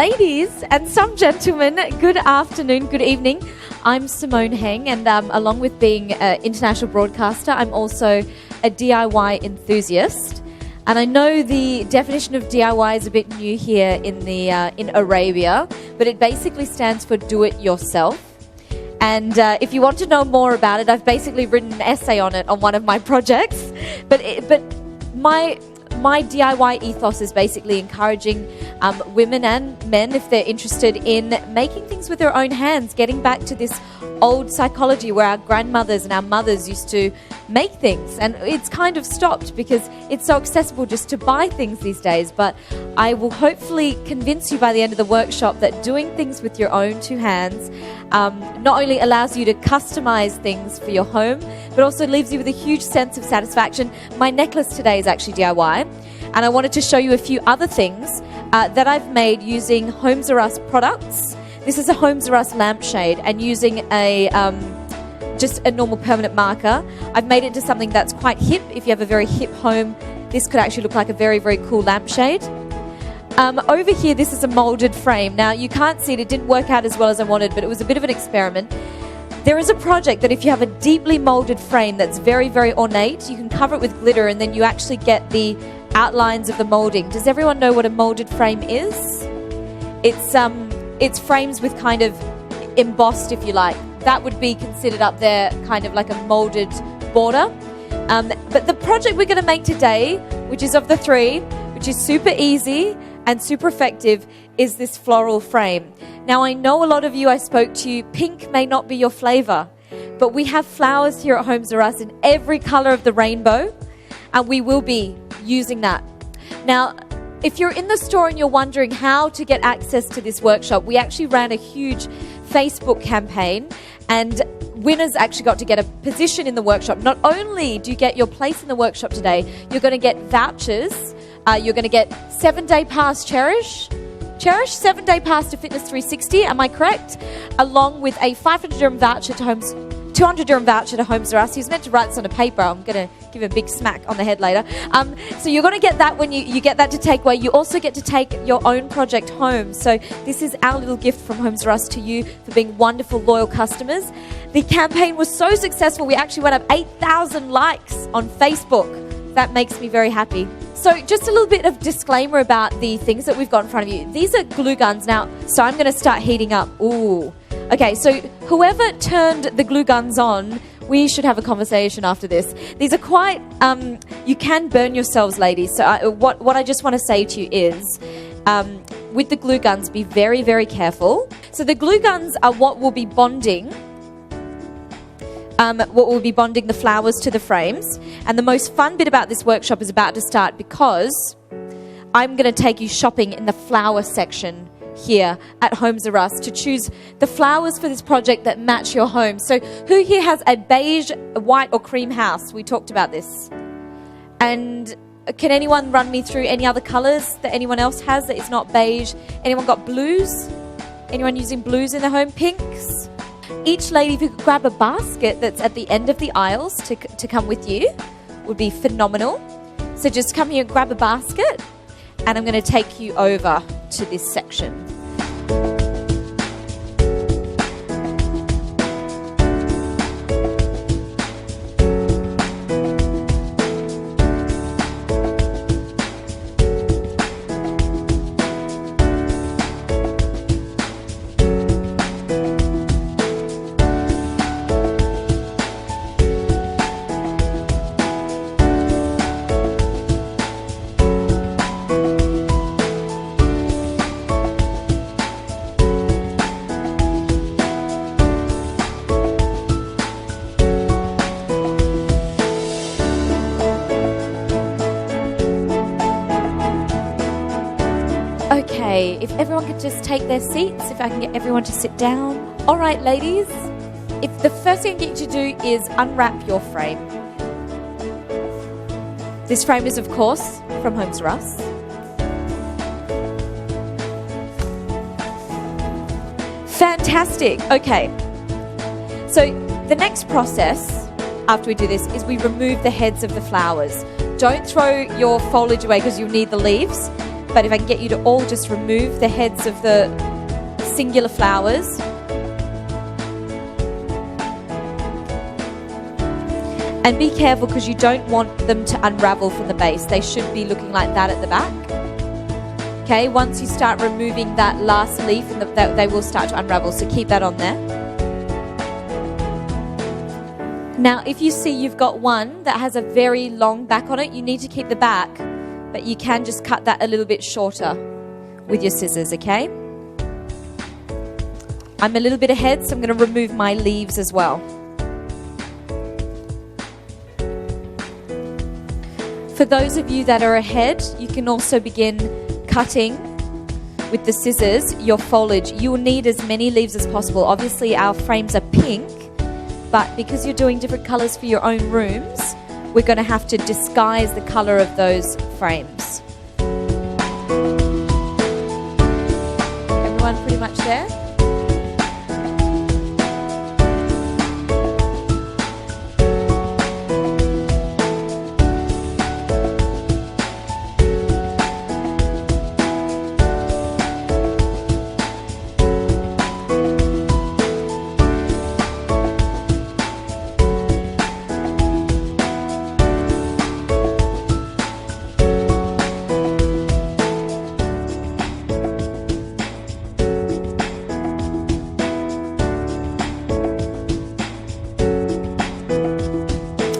Ladies and some gentlemen, good afternoon, good evening. I'm Simone Heng, and along with being an international broadcaster, I'm also a DIY enthusiast. And I know the definition of DIY is a bit new here in Arabia, but it basically stands for do it yourself. And if you want to know more about it, I've basically written an essay on it on one of my projects. But my DIY ethos is basically encouraging women and men, if they're interested in making things with their own hands, getting back to this old psychology where our grandmothers and our mothers used to make things. And it's kind of stopped because it's so accessible just to buy things these days. But I will hopefully convince you by the end of the workshop that doing things with your own two hands not only allows you to customize things for your home, but also leaves you with a huge sense of satisfaction. My necklace today is actually DIY, and I wanted to show you a few other things that I've made using Homes R Us products. This is a Homes R Us lampshade, and using just a normal permanent marker, I've made it into something that's quite hip. If you have a very hip home, this could actually look like a very, very cool lampshade. Over here, this is a molded frame. Now, you can't see it. It didn't work out as well as I wanted, but it was a bit of an experiment. There is a project that if you have a deeply molded frame that's very, very ornate, you can cover it with glitter and then you actually get the outlines of the molding. Does everyone know what a molded frame is? It's frames with kind of embossed, if you like. That would be considered up there kind of like a molded border. But the project we're going to make today, which is of the three, which is super easy and super effective, is this floral frame. Now, I know a lot of you I spoke to, pink may not be your flavor, but we have flowers here at Homes R Us in every color of the rainbow, and we will be using that. Now, if you're in the store and you're wondering how to get access to this workshop, we actually ran a huge Facebook campaign, and winners actually got to get a position in the workshop. Not only do you get your place in the workshop today, you're going to get vouchers. You're going to get 7-day pass, Cherish 7-day pass to Fitness 360, am I correct? Along with a 500 dirham voucher to Homes, 200 dirham voucher to Homes R Us. He was meant to write this on a paper. I'm going to give him a big smack on the head later. So you're going to get that when you get that to take away. You also get to take your own project home. So this is our little gift from Homes R Us to you for being wonderful, loyal customers. The campaign was so successful, we actually went up 8,000 likes on Facebook. That makes me very happy. So just a little bit of disclaimer about the things that we've got in front of you. These are glue guns now, so I'm going to start heating up. Ooh. Okay, so whoever turned the glue guns on, we should have a conversation after this. These are quite, you can burn yourselves, ladies. So what I just want to say to you is, with the glue guns, be very, very careful. So the glue guns are what will be bonding the flowers to the frames. And the most fun bit about this workshop is about to start because I'm going to take you shopping in the flower section here at Homes R Us to choose the flowers for this project that match your home. So who here has a beige, white or cream house? We talked about this. And can anyone run me through any other colours that anyone else has that is not beige? Anyone got blues? Anyone using blues in their home? Pinks? Each lady, if you could grab a basket that's at the end of the aisles to come with you, would be phenomenal. So just come here and grab a basket, and I'm going to take you over to this section. Okay, if everyone could just take their seats, if I can get everyone to sit down. All right, ladies, if the first thing I get you to do is unwrap your frame. This frame is, of course, from Homes R Us. Fantastic. Okay, so the next process after we do this is we remove the heads of the flowers. Don't throw your foliage away because you'll need the leaves. But if I can get you to all just remove the heads of the singular flowers. And be careful because you don't want them to unravel from the base. They should be looking like that at the back. Okay, once you start removing that last leaf, they will start to unravel, so keep that on there. Now, if you see you've got one that has a very long back on it, you need to keep the back, but you can just cut that a little bit shorter with your scissors, okay? I'm a little bit ahead, so I'm going to remove my leaves as well. For those of you that are ahead, you can also begin cutting with the scissors your foliage. You will need as many leaves as possible. Obviously, our frames are pink, but because you're doing different colors for your own rooms, we're going to have to disguise the color of those frames. Everyone pretty much there?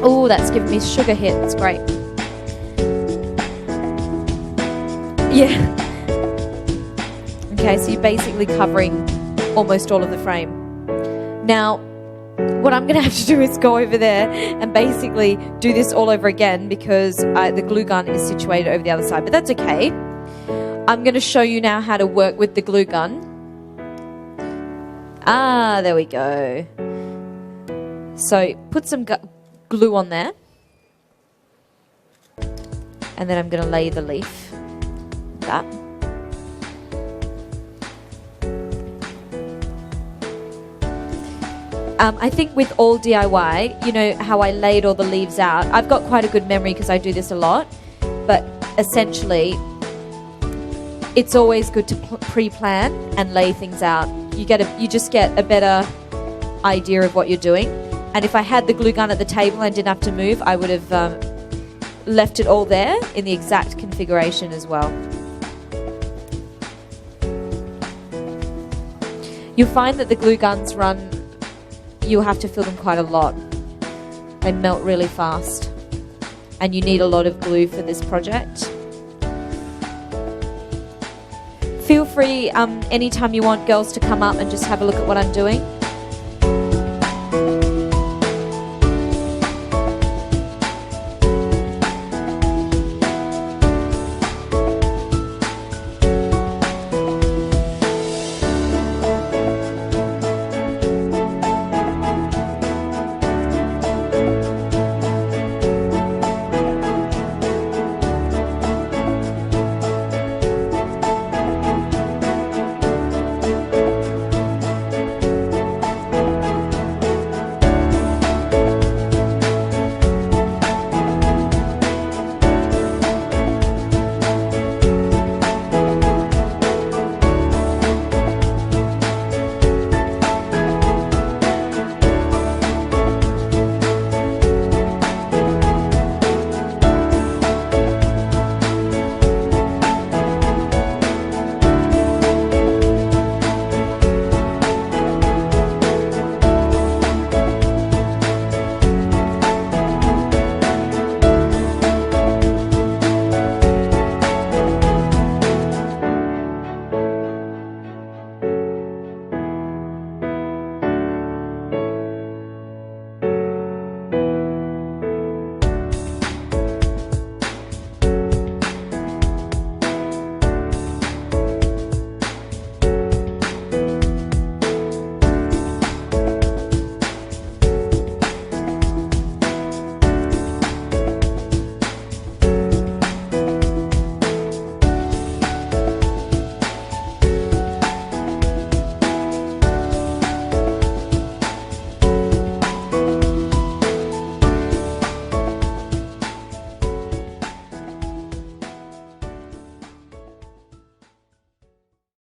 Oh, that's giving me sugar hit. It's great. Yeah. Okay, so you're basically covering almost all of the frame. Now, what I'm going to have to do is go over there and basically do this all over again because the glue gun is situated over the other side. But that's okay. I'm going to show you now how to work with the glue gun. Ah, there we go. So put some glue on there, and then I'm going to lay the leaf like that. I think with all DIY, you know how I laid all the leaves out. I've got quite a good memory because I do this a lot, but essentially it's always good to pre-plan and lay things out. You just get a better idea of what you're doing. And if I had the glue gun at the table and didn't have to move, I would have left it all there in the exact configuration as well. You'll find that the glue guns you'll have to fill them quite a lot. They melt really fast. And you need a lot of glue for this project. Feel free anytime you want, girls, to come up and just have a look at what I'm doing.